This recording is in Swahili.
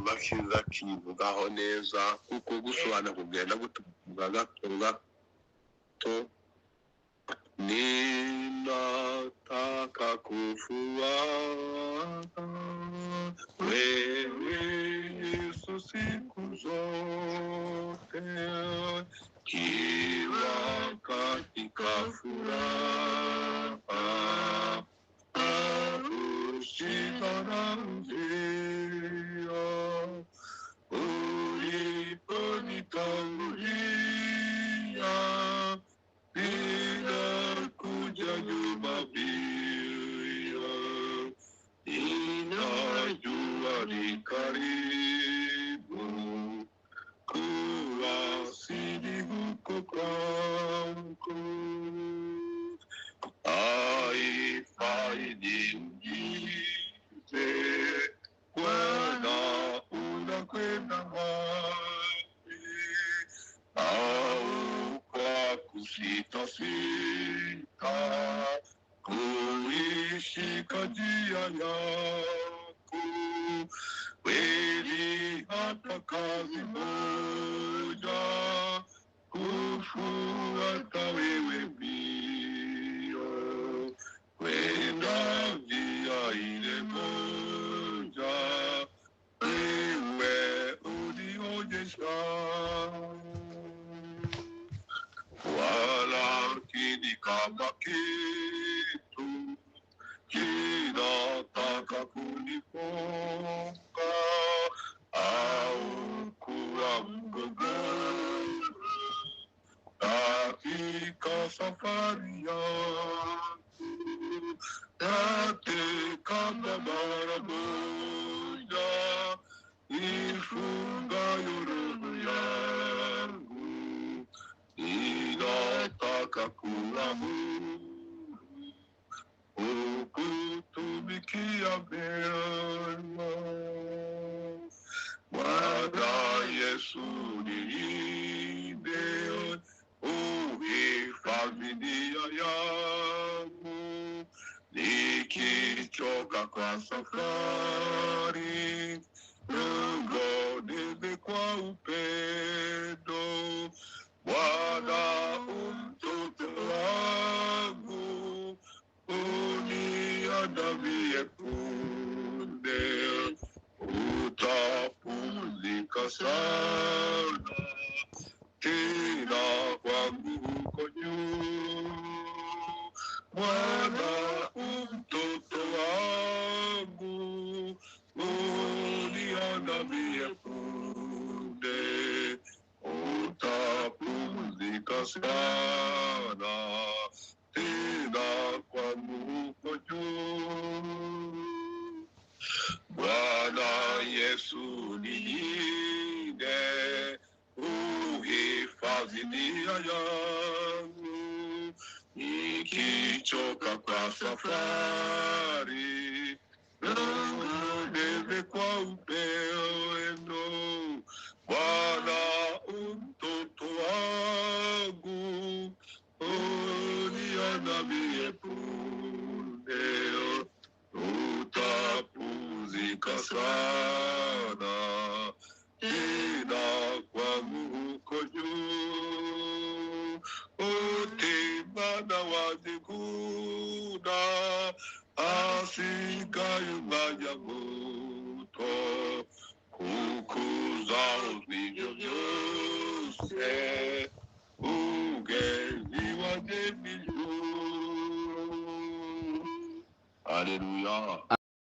Bakiza kivugaho neza kuko gusobanura kugenda gutuvuga gato ninataka kufuata wewe Yesu siku zote kiwa katika furaha shida na njia uliponitangulia bila kuja nyuma bila ninajua ni karibu kuwasili huko kwako haifai niulize Bwana unakwenda wapi au kwa kusitasita kuishika njia yako kweli hata kazi moja kufuata wewe mbio kwenda njia ile moja wewe ulionyesha walakini kama kitu kinataka kunifunga au kuwa mgogoro katika safari yangu katika barabara moja ifungayo roho yangu ninataka kuwa huru ukutumikia mema Bwana Yesu nilinde uhifadhi nia yangu nikichoka kwa safari niongoze kwa upendo Bwana mtoto wangu uniandamie punde utapumzika sana tena kwangu huko juu Bwana mtoto wangu uniandamie punde utapumzika sana tena kwangu huko juu Bwana Yesu nilinde uhifadhi nia yangu nikichoka kwa safari niongoze kwa upendo Bwana mtoto wangu uniandamie punde utapumzika sana tena kwangu huko juu utimana wazikuna asikayumanya moto kukuza vinyo vyose ugezi wa demi juu Haleluya